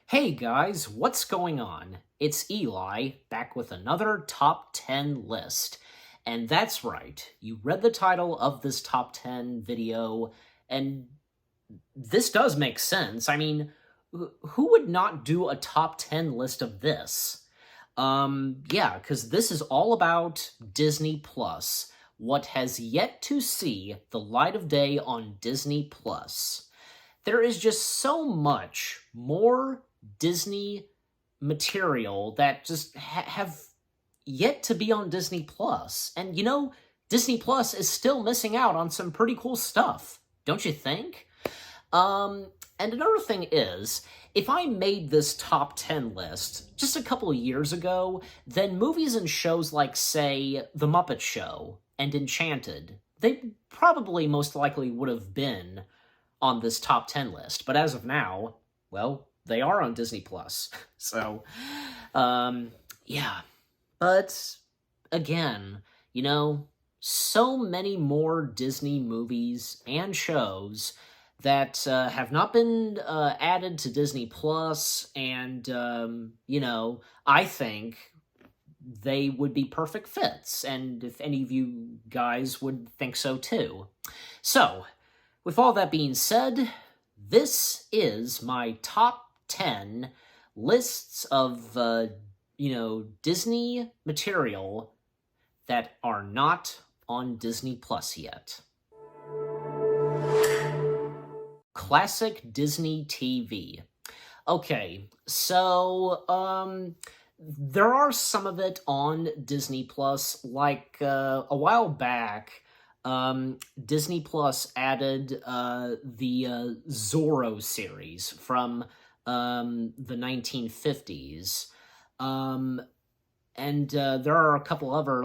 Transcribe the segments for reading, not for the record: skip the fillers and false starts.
Hey guys, what's going on? It's Eli, back with another top 10 list. And that's right, you read the title of this top 10 video, and this does make sense. I mean, who would not do a top 10 list of this? Yeah, because this is all about Disney Plus, what has yet to see the light of day on Disney Plus. There is just so much more Disney material that just have yet to be on Disney Plus. And Disney Plus is still missing out on some pretty cool stuff, don't you think? And another thing is, if I made this top 10 list just a couple of years ago, then movies and shows like, say, The Muppet Show and Enchanted, they probably most likely would have been on this top 10 list. But as of now, well, they are on Disney Plus. So, yeah. But again, so many more Disney movies and shows that have not been added to Disney Plus, and I think they would be perfect fits, and if any of you guys would think so too. So, with all that being said, this is my top 10 lists of, Disney material that are not on Disney Plus yet. Classic Disney TV. Okay, so, there are some of it on Disney Plus, like, a while back, Disney Plus added the Zorro series from the 1950s. And there are a couple other,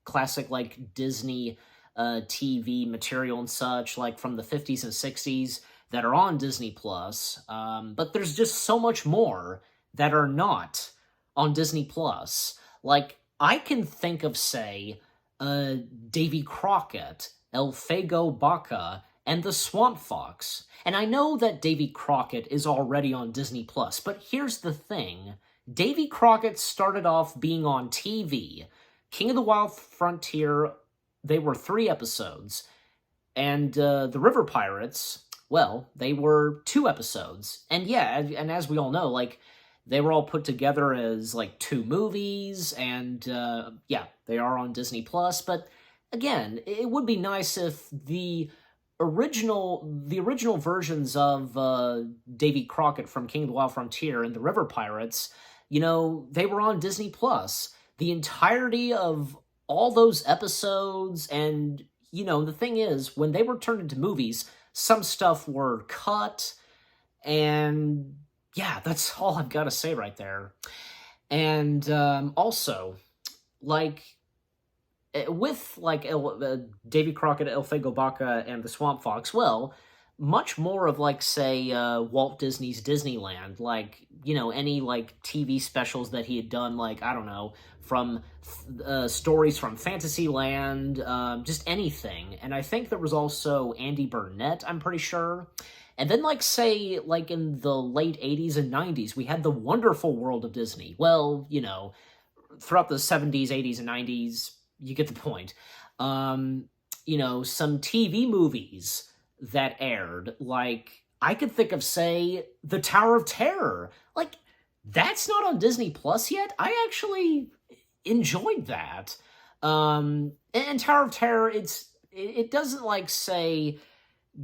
classic, Disney TV material and such, like from the 50s and 60s, that are on Disney Plus. But there's just so much more that are not on Disney Plus. Like, I can think of, say, Davy Crockett, El Fago Baca, and the Swamp Fox. And I know that Davy Crockett is already on Disney Plus, but here's the thing. Davy Crockett started off being on TV. King of the Wild Frontier, they were 3 episodes. And the River Pirates, well, they were 2 episodes. And yeah, and as we all know, they were all put together as 2 movies, and yeah, they are on Disney Plus. But again, it would be nice if the original versions of Davy Crockett from King of the Wild Frontier and the River Pirates, they were on Disney Plus. The entirety of all those episodes, and the thing is, when they were turned into movies, some stuff were cut, and yeah, that's all I've got to say right there. And also, with Davy Crockett, El Fago Baca, and the Swamp Fox, well, much more of say Walt Disney's Disneyland, any TV specials that he had done, I don't know, from stories from Fantasyland, just anything. And I think there was also Andy Burnett, I'm pretty sure. And then, say, in the late 80s and 90s, we had The Wonderful World of Disney. Well, throughout the 70s, 80s, and 90s, you get the point. Some TV movies that aired, I could think of, say, The Tower of Terror. That's not on Disney Plus yet? I actually enjoyed that. And Tower of Terror, it doesn't, say,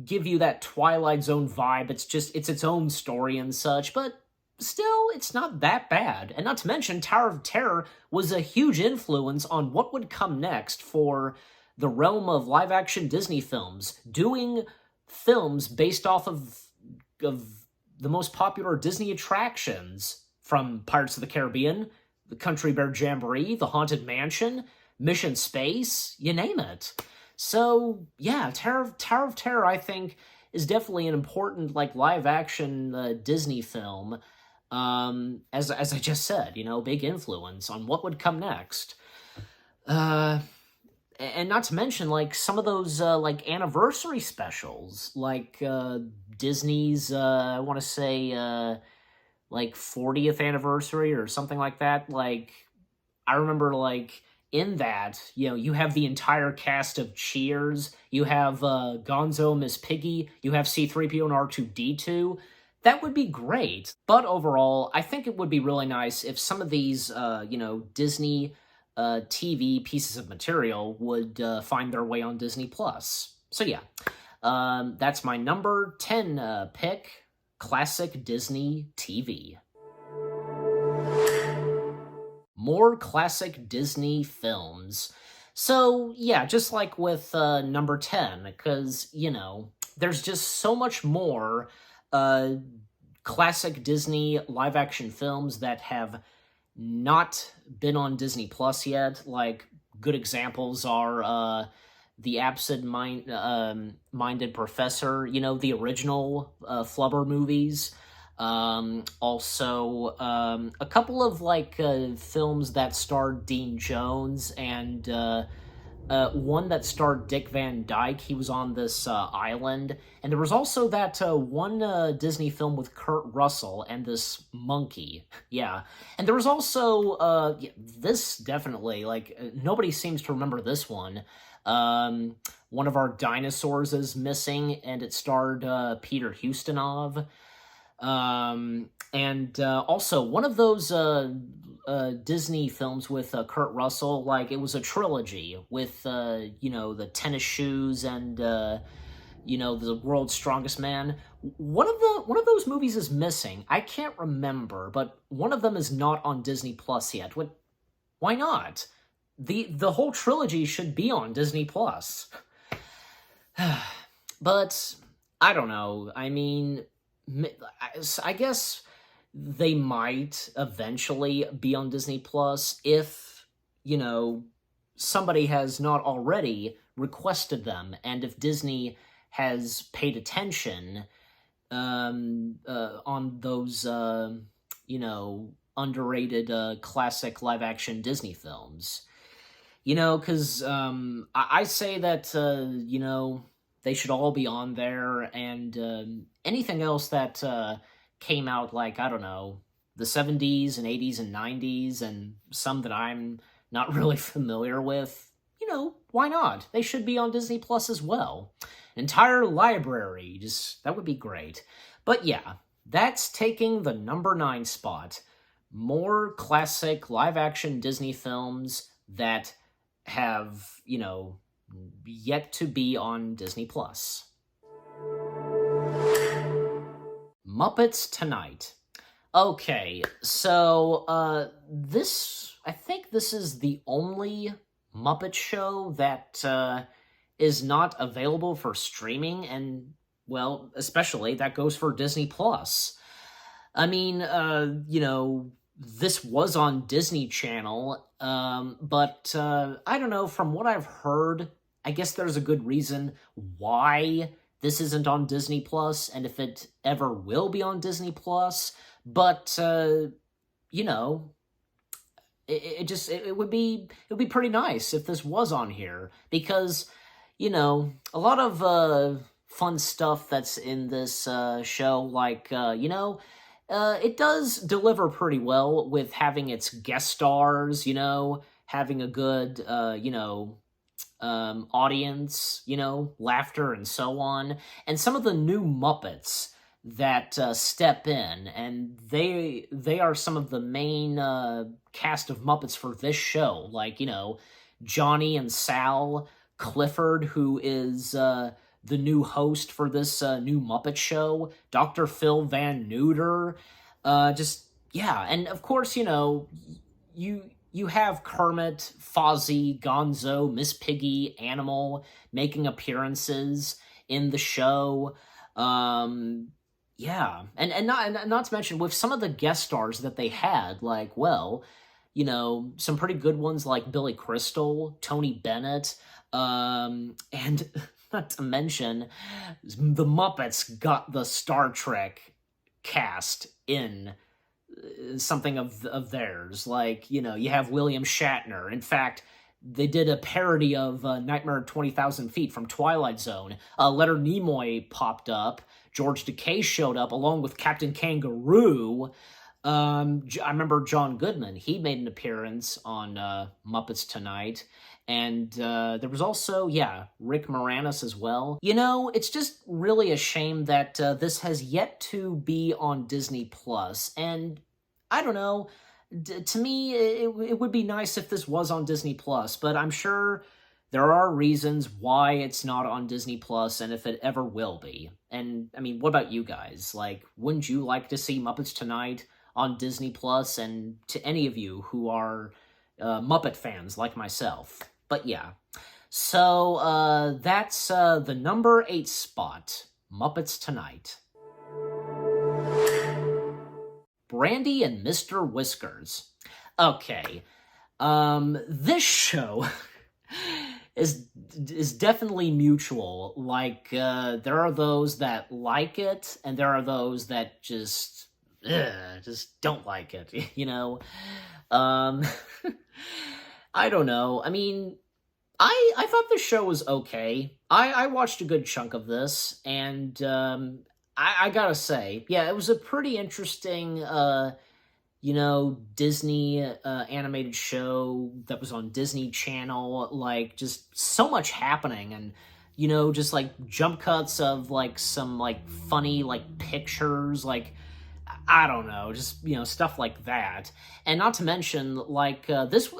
give you that Twilight Zone vibe. It's its own story and such, but still, it's not that bad. And not to mention, Tower of Terror was a huge influence on what would come next for the realm of live-action Disney films, doing films based off of the most popular Disney attractions, from Pirates of the Caribbean, the Country Bear Jamboree, the Haunted Mansion, Mission Space, you name it. So, yeah, Tower of Terror, I think, is definitely an important, live-action Disney film. As I just said, big influence on what would come next. and not to mention, like, some of those, like, anniversary specials, like, Disney's, I want to say, like, 40th anniversary or something like that. Like, I remember, like, in that, you have the entire cast of Cheers, you have Gonzo, Miss Piggy, you have C-3PO and R2-D2. That would be great. But overall, I think it would be really nice if some of these, Disney TV pieces of material would find their way on Disney Plus. So yeah, that's my number 10 pick, classic Disney TV. More classic Disney films. So, yeah, just like with number 10, because, there's just so much more classic Disney live-action films that have not been on Disney Plus yet. Like, good examples are The Absent-Minded Professor, the original Flubber movies. Also, a couple of, like, films that starred Dean Jones, and one that starred Dick Van Dyke. He was on this island. And there was also that one Disney film with Kurt Russell and this monkey. Yeah. And there was also, this definitely, like, nobody seems to remember this one. One of our dinosaurs is missing, and it starred Peter Ustinov. And also one of those Disney films with Kurt Russell, like, it was a trilogy with the tennis shoes and the World's Strongest Man. One of those movies is missing. I can't remember, but one of them is not on Disney Plus yet. Why not? The whole trilogy should be on Disney Plus. But I don't know. I mean, I guess they might eventually be on Disney Plus if, somebody has not already requested them, and if Disney has paid attention on those, underrated classic live-action Disney films. Because I say that, they should all be on there, and anything else that came out, like, I don't know, the 70s and 80s and 90s, and some that I'm not really familiar with, why not? They should be on Disney Plus as well. An entire library, that would be great. But yeah, that's taking the number 9 spot. More classic live-action Disney films that have, yet to be on Disney Plus. Muppets Tonight. Okay, so I think this is the only Muppet show that is not available for streaming, and, well, especially that goes for Disney Plus. I mean, this was on Disney Channel, but I don't know, from what I've heard, I guess there's a good reason why this isn't on Disney Plus, and if it ever will be on Disney Plus, but, it would be pretty nice if this was on here, because, a lot of fun stuff that's in this show, like, it does deliver pretty well with having its guest stars, having a good, audience, laughter and so on. And some of the new Muppets that step in, and they are some of the main cast of Muppets for this show, like, Johnny and Sal, Clifford, who is the new host for this new Muppet show, Dr. Phil Van Neuter, and of course, you have Kermit, Fozzie, Gonzo, Miss Piggy, Animal making appearances in the show. And not to mention, with some of the guest stars that they had, like, well, some pretty good ones like Billy Crystal, Tony Bennett, and not to mention, the Muppets got the Star Trek cast in something of theirs. Like, you have William Shatner. In fact, they did a parody of Nightmare at 20,000 Feet from Twilight Zone. Leonard Nimoy popped up. George Takei showed up along with Captain Kangaroo. I remember John Goodman. He made an appearance on Muppets Tonight. And there was also, Rick Moranis as well. You know, it's just really a shame that this has yet to be on Disney Plus. And I don't know, to me, it would be nice if this was on Disney Plus, but I'm sure there are reasons why it's not on Disney Plus and if it ever will be. And, I mean, what about you guys? Like, wouldn't you like to see Muppets Tonight on Disney Plus? And to any of you who are Muppet fans like myself. But yeah, so that's the number 8 spot, Muppets Tonight. Brandy and Mr. Whiskers. Okay, this show is definitely mutual. Like, there are those that like it, and there are those that just don't like it, you know? I don't know. I mean, I thought the show was okay. I watched a good chunk of this, and I gotta say, yeah, it was a pretty interesting, Disney animated show that was on Disney Channel. Like, just so much happening, and just like jump cuts of like some like funny like pictures, like I don't know, just, stuff like that. And not to mention, like, this,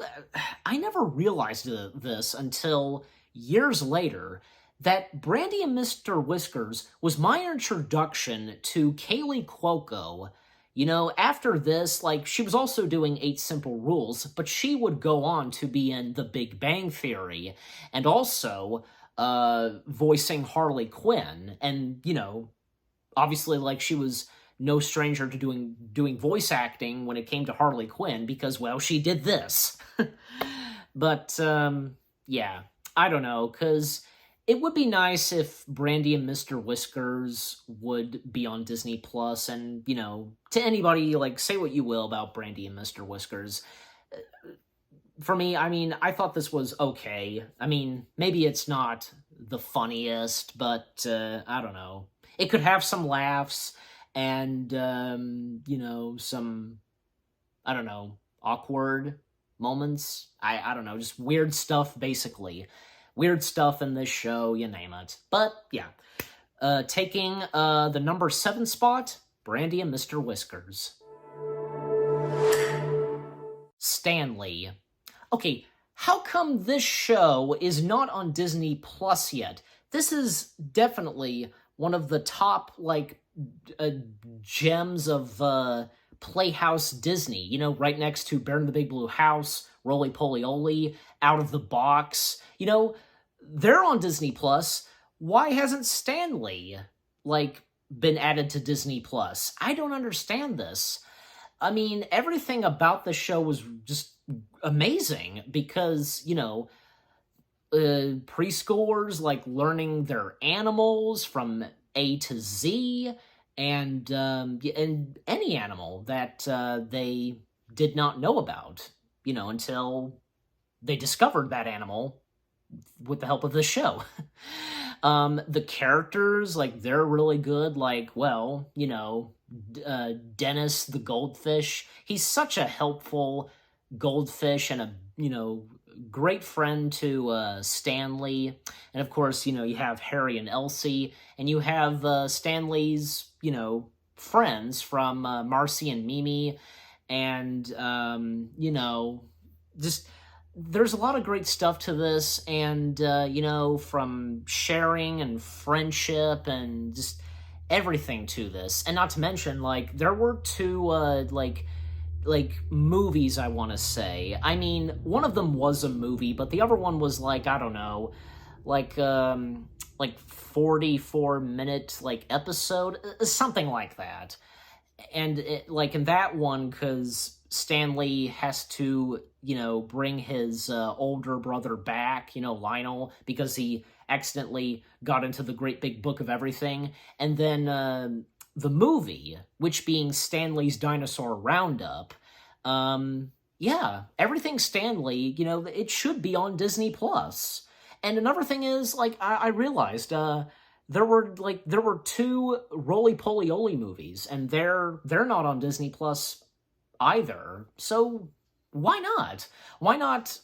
I never realized this until years later, that Brandy and Mr. Whiskers was my introduction to Kaylee Cuoco. After this, like, she was also doing 8 Simple Rules, but she would go on to be in The Big Bang Theory, and also, voicing Harley Quinn. And, obviously, like, she was no stranger to doing voice acting when it came to Harley Quinn, because, well, she did this. But, yeah, I don't know, because it would be nice if Brandy and Mr. Whiskers would be on Disney Plus, and, to anybody, like, say what you will about Brandy and Mr. Whiskers. For me, I mean, I thought this was okay. I mean, maybe it's not the funniest, but, I don't know. It could have some laughs, and, some, I don't know, awkward moments. I don't know, just weird stuff, basically. Weird stuff in this show, you name it. But, yeah. Taking the number 7 spot, Brandy and Mr. Whiskers. Stanley. Okay, how come this show is not on Disney Plus yet? This is definitely one of the top, like, gems of Playhouse Disney, right next to Bear in the Big Blue House, Roly Poly Oly, Out of the Box. They're on Disney Plus. Why hasn't Stanley, like, been added to Disney Plus? I don't understand this. I mean, everything about the show was just amazing because, preschoolers, like, learning their animals from A to Z, and any animal that they did not know about, until they discovered that animal with the help of this show. The characters, like, they're really good. Like, well, Dennis the goldfish, he's such a helpful goldfish and a, great friend to Stanley. And of course, you have Harry and Elsie, and you have Stanley's, friends from Marcy and Mimi, and, just there's a lot of great stuff to this, and, from sharing and friendship and just everything to this. And not to mention, like, there were 2, like movies, I want to say. I mean, one of them was a movie, but the other one was, like, I don't know, like 44-minute, like, episode, something like that. And, like, in that one, because Stanley has to, bring his older brother back, Lionel, because he accidentally got into the Great Big Book of Everything. And then the movie, which being Stanley's Dinosaur Roundup, yeah, everything Stanley, it should be on Disney Plus. And another thing is, like, I realized, there were two Roly Poly Oly movies, and they're not on Disney Plus either. So why not? Why not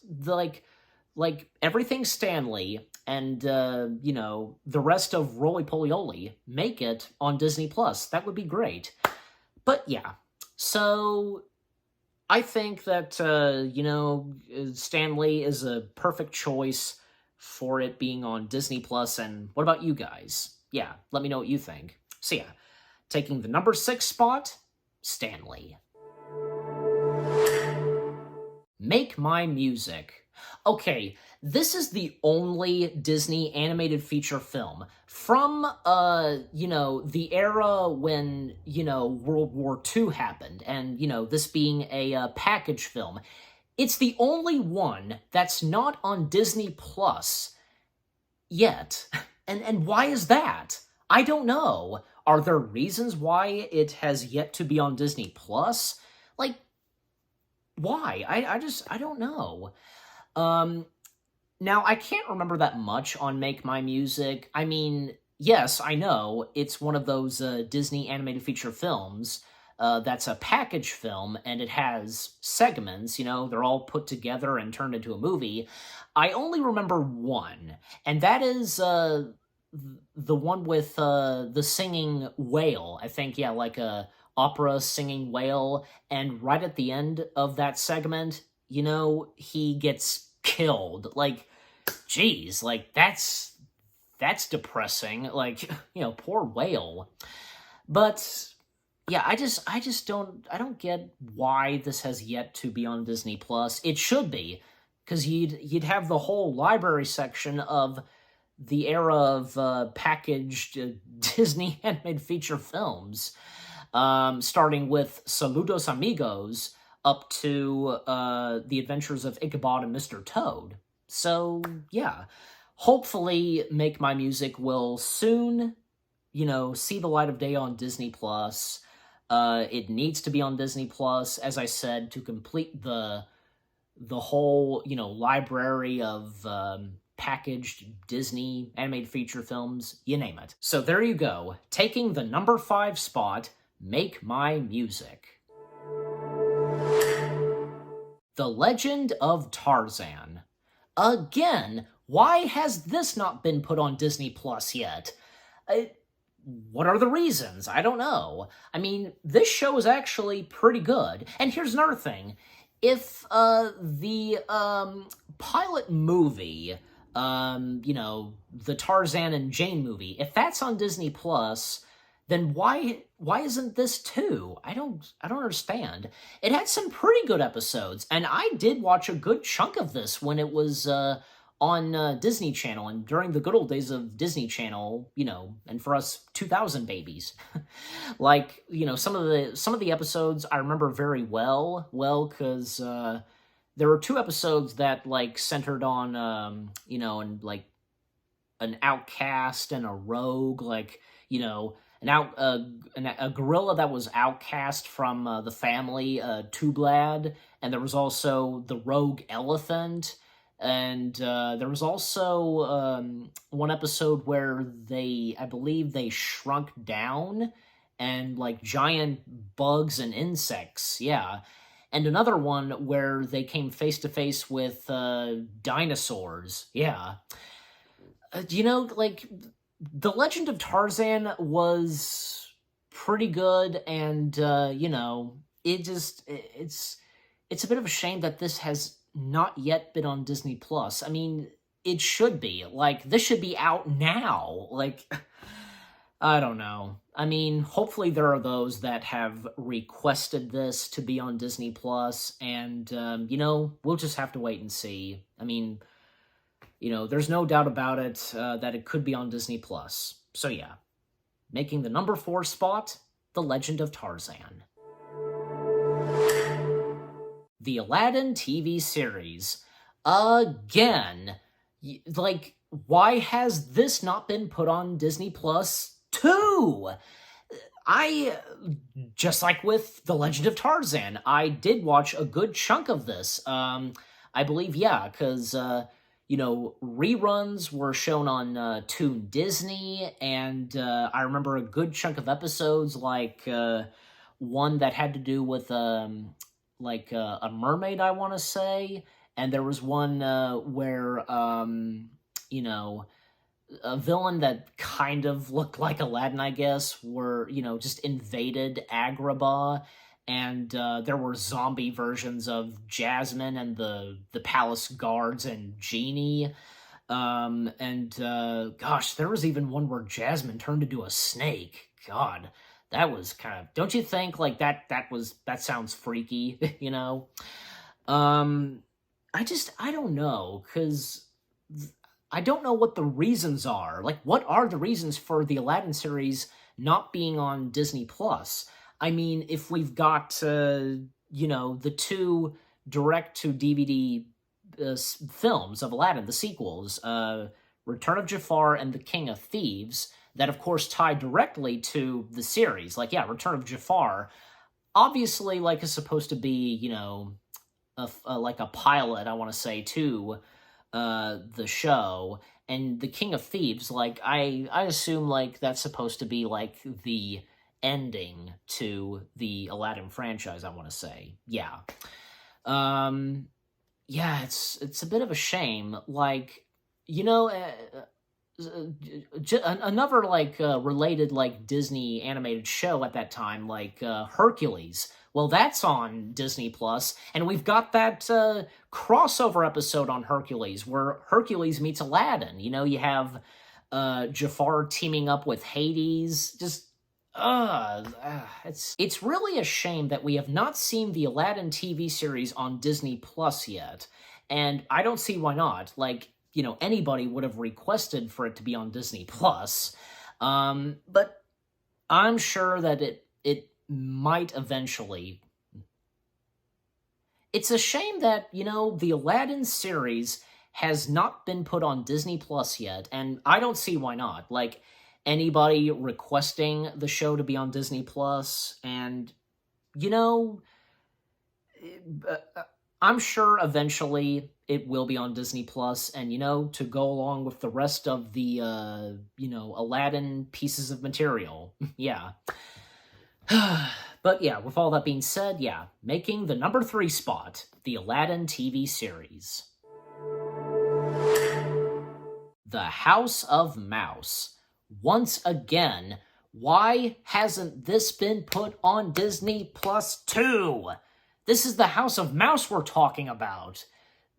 like everything Stanley and the rest of Roly Poly Oly make it on Disney Plus? That would be great. But yeah, so I think that Stanley is a perfect choice for it being on Disney Plus. And what about you guys? Yeah, let me know what you think. So yeah, taking the number 6 spot, Stanley. Make My Music. Okay, this is the only Disney animated feature film from, the era when, World War II happened, and, this being a package film. It's the only one that's not on Disney Plus yet. And why is that? I don't know. Are there reasons why it has yet to be on Disney Plus? Like, why? I don't know. Now, I can't remember that much on Make My Music. I mean, yes, I know, it's one of those Disney animated feature films that's a package film, and it has segments, they're all put together and turned into a movie. I only remember one, and that is the one with the singing whale. I think, yeah, like a opera singing whale, and right at the end of that segment, he gets killed. Like, geez, like, that's depressing. Like, poor whale. But yeah, I don't get why this has yet to be on Disney Plus. It should be, because you'd have the whole library section of the era of packaged Disney animated feature films, starting with Saludos Amigos up to The Adventures of Ichabod and Mr. Toad. So, yeah, hopefully Make My Music will soon, see the light of day on Disney Plus. It needs to be on Disney Plus, as I said, to complete the whole, library of packaged Disney animated feature films, you name it. So there you go, taking the number 5 spot, Make My Music. The Legend of Tarzan. Again, why has this not been put on Disney Plus yet? What are the reasons? I don't know. I mean, this show is actually pretty good. And here's another thing. If the pilot movie, the Tarzan and Jane movie, if that's on Disney Plus, then why isn't this too? I don't understand. It had some pretty good episodes, and I did watch a good chunk of this when it was on Disney Channel, and during the good old days of Disney Channel, and for us 2000 babies. Like, some of the episodes I remember very well, because there were 2 episodes that, like, centered on, and, like, an outcast and a rogue, like, a gorilla that was outcast from the family, Tubelad, and there was also the rogue elephant, and there was also one episode where I believe they shrunk down, and, like, giant bugs and insects, yeah. And another one where they came face to face with dinosaurs, yeah. Like, The Legend of Tarzan was pretty good, and, it's a bit of a shame that this has not yet been on Disney Plus. I mean, it should be. Like, this should be out now. Like, I don't know. I mean, hopefully there are those that have requested this to be on Disney Plus, and, we'll just have to wait and see. I mean, there's no doubt about it that it could be on Disney Plus. So yeah, making the number 4 spot, The Legend of Tarzan. The Aladdin TV series. Again, like, why has this not been put on Disney Plus too? Just like with The Legend of Tarzan, I did watch a good chunk of this. I believe, yeah, because, reruns were shown on Toon Disney, and I remember a good chunk of episodes, like one that had to do with, a mermaid, I want to say, and there was one where, a villain that kind of looked like Aladdin, I guess, were, just invaded Agrabah, and there were zombie versions of Jasmine and the palace guards and Genie. Gosh, there was even one where Jasmine turned into a snake. God, that was kind of, don't you think, like, that sounds freaky, I don't know, because I don't know what the reasons are. Like, what are the reasons for the Aladdin series not being on Disney Plus? I mean, if we've got, the two direct-to-DVD films of Aladdin, the sequels, Return of Jafar and The King of Thieves, that of course tie directly to the series. Like, yeah, Return of Jafar, obviously, like, is supposed to be, like a pilot, I want to say, to the show, and The King of Thieves, like, I assume, like, that's supposed to be, like, the ending to the Aladdin franchise, I want to say. Yeah. Yeah, it's a bit of a shame. Like, another, like, related, like, Disney animated show at that time, like, Hercules. Well, that's on Disney Plus, and we've got that crossover episode on Hercules, where Hercules meets Aladdin. You have Jafar teaming up with Hades. Just, it's really a shame that we have not seen the Aladdin TV series on Disney Plus yet, and I don't see why not. Like, anybody would have requested for it to be on Disney Plus, but I'm sure that it might eventually. It's a shame that, the Aladdin series has not been put on Disney Plus yet, and I don't see why not. Like, anybody requesting the show to be on Disney Plus, and, I'm sure eventually it will be on Disney Plus, and, to go along with the rest of the, Aladdin pieces of material. Yeah. But yeah, with all that being said, yeah, making the number 3 spot, the Aladdin TV series. The House of Mouse. Once again, why hasn't this been put on Disney Plus too? This is the House of Mouse we're talking about.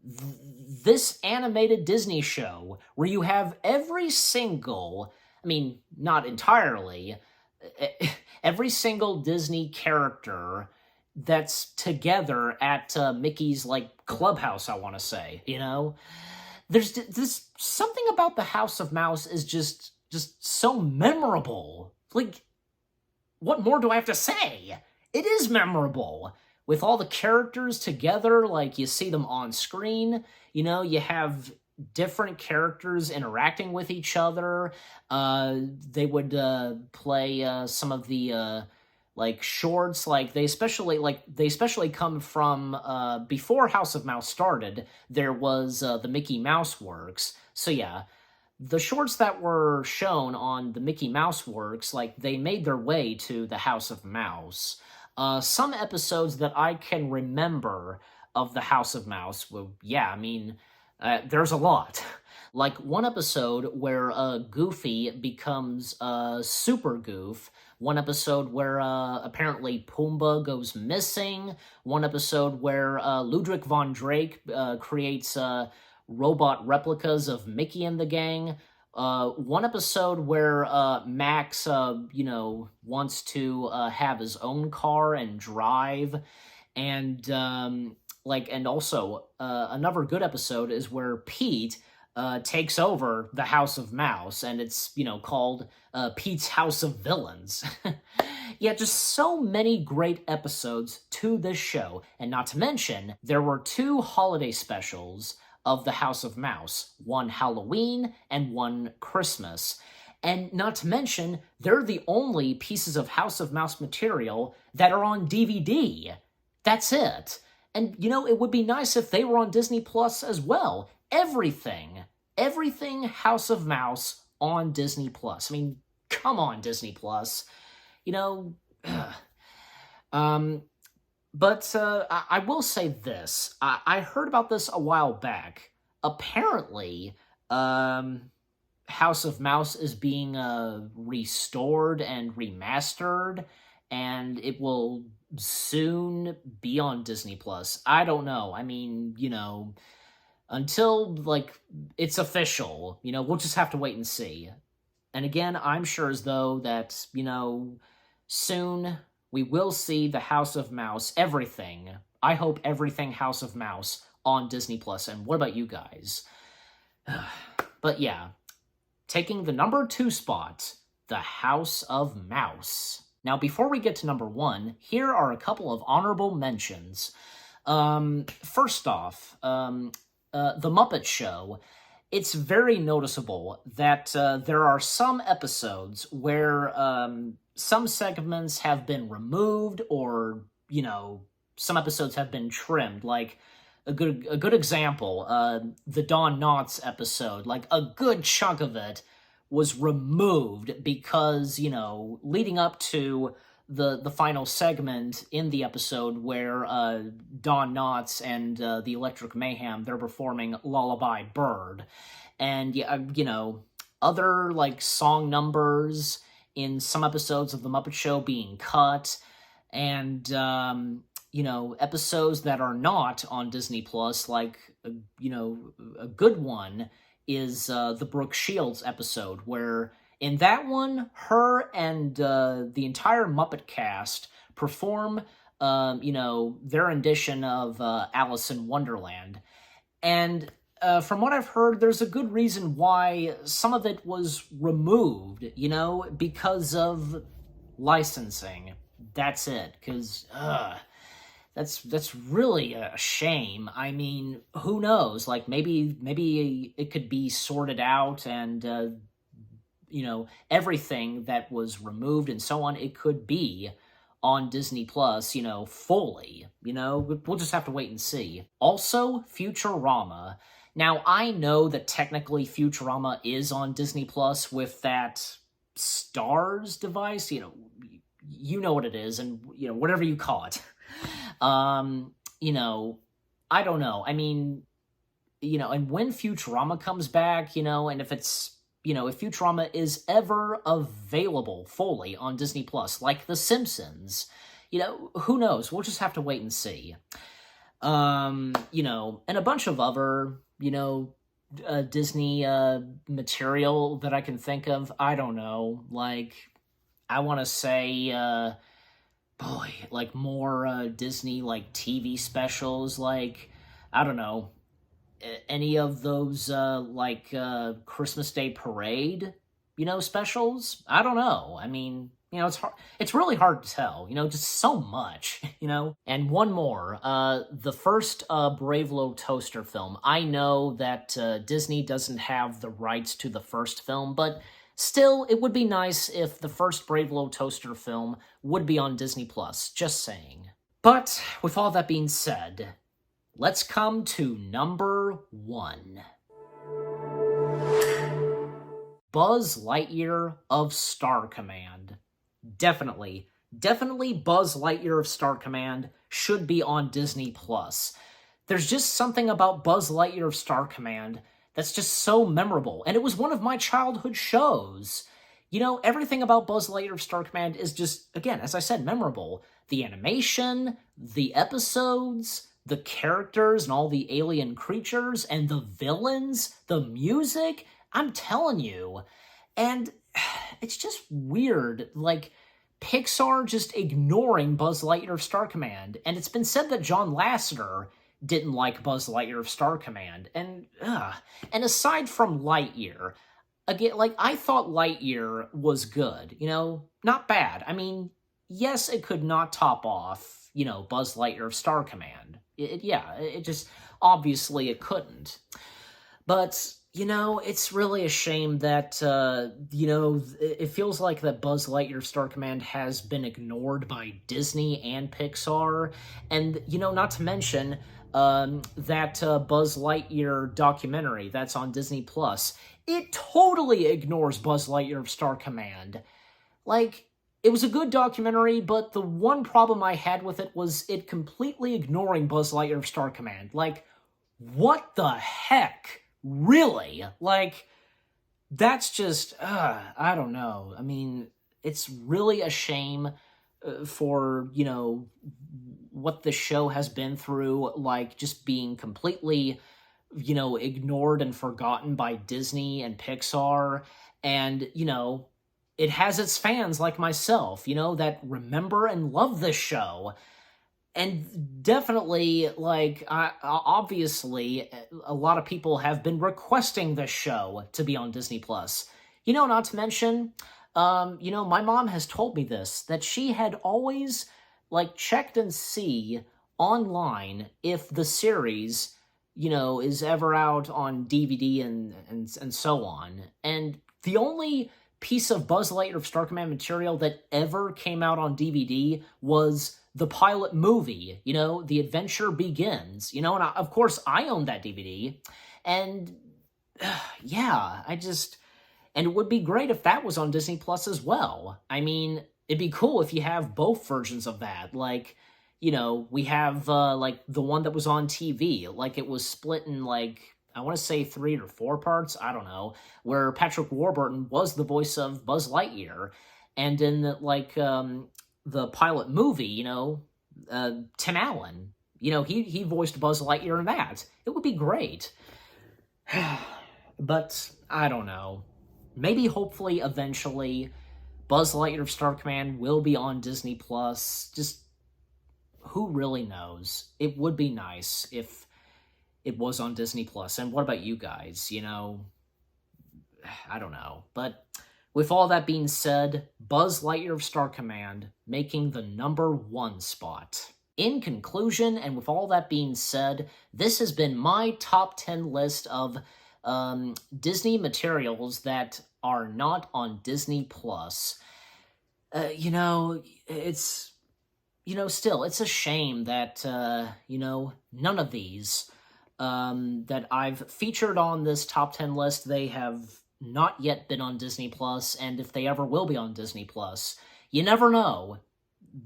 This animated Disney show where you have every single, I mean, not entirely, every single Disney character that's together at Mickey's, like, clubhouse, I want to say, There's something about the House of Mouse is just so memorable. Like, what more do I have to say? It is memorable. With all the characters together, like, you see them on screen, you have different characters interacting with each other. They would play some of the like shorts, like they especially come from before House of Mouse started. There was the Mickey Mouse Works. So yeah, the shorts that were shown on the Mickey Mouse Works, like, they made their way to the House of Mouse. Some episodes that I can remember of the House of Mouse, well, yeah, I mean, there's a lot. Like, one episode where Goofy becomes Super Goof. One episode where apparently Pumbaa goes missing. One episode where Ludwig von Drake creates robot replicas of Mickey and the gang. One episode where Max, wants to have his own car and drive. And and also another good episode is where Pete takes over the House of Mouse, and it's, called Pete's House of Villains. Yeah, just so many great episodes to this show, and not to mention, there were 2 holiday specials of the House of Mouse, one Halloween and one Christmas. And not to mention, they're the only pieces of House of Mouse material that are on DVD. That's it. And, it would be nice if they were on Disney Plus as well. Everything House of Mouse on Disney Plus. I mean, come on, Disney Plus. But I will say this. I heard about this a while back. Apparently, House of Mouse is being restored and remastered, and it will soon be on Disney Plus. I don't know. I mean, until, it's official, we'll just have to wait and see. And again, I'm sure as though that, soon we will see the House of Mouse, everything. I hope everything House of Mouse on Disney Plus. And what about you guys? But yeah, taking the number 2 spot, the House of Mouse. Now, before we get to number 1, here are a couple of honorable mentions. First off, The Muppet Show. It's very noticeable that there are some episodes where some segments have been removed, or, some episodes have been trimmed. Like, a good example, the Don Knotts episode, like, a good chunk of it was removed because, leading up to the final segment in the episode where Don Knotts and the Electric Mayhem, they're performing Lullaby Bird. And, other, song numbers in some episodes of The Muppet Show being cut, and, episodes that are not on Disney Plus, a good one is the Brooke Shields episode, where in that one, her and the entire Muppet cast perform, their rendition of Alice in Wonderland. And from what I've heard, there's a good reason why some of it was removed, because of licensing. That's it, because, that's really a shame. I mean, who knows? Maybe it could be sorted out, and everything that was removed and so on, it could be on Disney Plus, fully. We'll just have to wait and see. Also, Futurama. Now, I know that technically Futurama is on Disney Plus with that Stars device. You know what it is, and whatever you call it. I don't know. I mean, and when Futurama comes back, and if it's, if Futurama is ever available fully on Disney Plus, like The Simpsons, who knows? We'll just have to wait and see. And a bunch of other, Disney material that I can think of. I don't know. I want to say, more Disney, TV specials, I don't know, any of those, Christmas Day Parade, specials? I don't know. I mean, it's hard. It's really hard to tell, just so much, And one more, the first Brave Little Toaster film. I know that Disney doesn't have the rights to the first film, but still, it would be nice if the first Brave Little Toaster film would be on Disney Plus. Just saying. But with all that being said, let's come to number 1. Buzz Lightyear of Star Command. Definitely Buzz Lightyear of Star Command should be on Disney Plus. There's just something about Buzz Lightyear of Star Command that's just so memorable, and it was one of my childhood shows. Everything about Buzz Lightyear of Star Command is just, again, as I said, memorable. The animation, the episodes, the characters and all the alien creatures, and the villains, the music, I'm telling you. And it's just weird, Pixar just ignoring Buzz Lightyear of Star Command. And it's been said that John Lasseter didn't like Buzz Lightyear of Star Command. And aside from Lightyear, again, I thought Lightyear was good, not bad. I mean, yes, it could not top off, Buzz Lightyear of Star Command. It just, obviously it couldn't. But, It's really a shame that, it feels like that Buzz Lightyear Star Command has been ignored by Disney and Pixar. And, not to mention that Buzz Lightyear documentary that's on Disney Plus. It totally ignores Buzz Lightyear Star Command. Like, it was a good documentary, but the one problem I had with it was it completely ignoring Buzz Lightyear Star Command. Like, what the heck? Really? Like, that's just, I don't know. I mean, it's really a shame for, what the show has been through, like, just being completely, ignored and forgotten by Disney and Pixar. And, it has its fans like myself, that remember and love this show. And definitely, like, obviously, a lot of people have been requesting this show to be on Disney+. Not to mention, my mom has told me this, that she had always, like, checked and see online if the series, is ever out on DVD and so on. And the only piece of Buzz Lightyear Star Command material that ever came out on DVD was the pilot movie, The Adventure Begins, and of course I own that DVD, and yeah, and it would be great if that was on Disney Plus as well. I mean, it'd be cool if you have both versions of that, like, we have, like, the one that was on TV, like, it was split in, like, I want to say 3 or 4 parts, I don't know, where Patrick Warburton was the voice of Buzz Lightyear, and in, the pilot movie, Tim Allen, he voiced Buzz Lightyear in that. It would be great. But, I don't know. Maybe, hopefully, eventually, Buzz Lightyear Star Command will be on Disney+. Just, who really knows? It would be nice if it was on Disney+. And what about you guys? I don't know. But with all that being said, Buzz Lightyear Star Command making the #1 spot. In conclusion, and with all that being said, this has been my top 10 list of Disney materials that are not on Disney+. It's, still, it's a shame that, none of these that I've featured on this top 10 list, they have not yet been on Disney+, and if they ever will be on Disney+, you never know.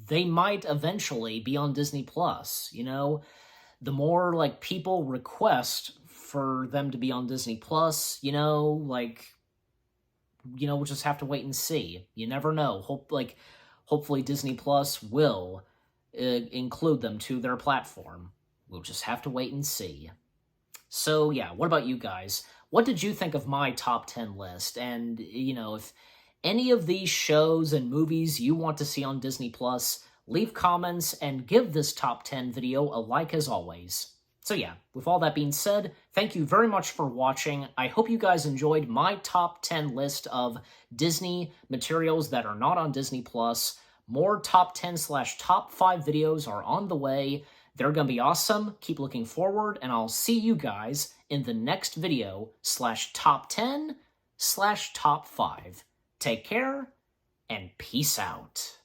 They might eventually be on Disney+, The more, like, people request for them to be on Disney+, we'll just have to wait and see. You never know. Hopefully Disney Plus will include them to their platform. We'll just have to wait and see. So yeah, what about you guys? What did you think of my top 10 list? And, if any of these shows and movies you want to see on Disney Plus, leave comments and give this top 10 video a like as always. So yeah, with all that being said, thank you very much for watching. I hope you guys enjoyed my top 10 list of Disney materials that are not on Disney Plus. More top 10/top 5 videos are on the way. They're gonna be awesome. Keep looking forward, and I'll see you guys in the next video /top 10/top 5. Take care, and peace out.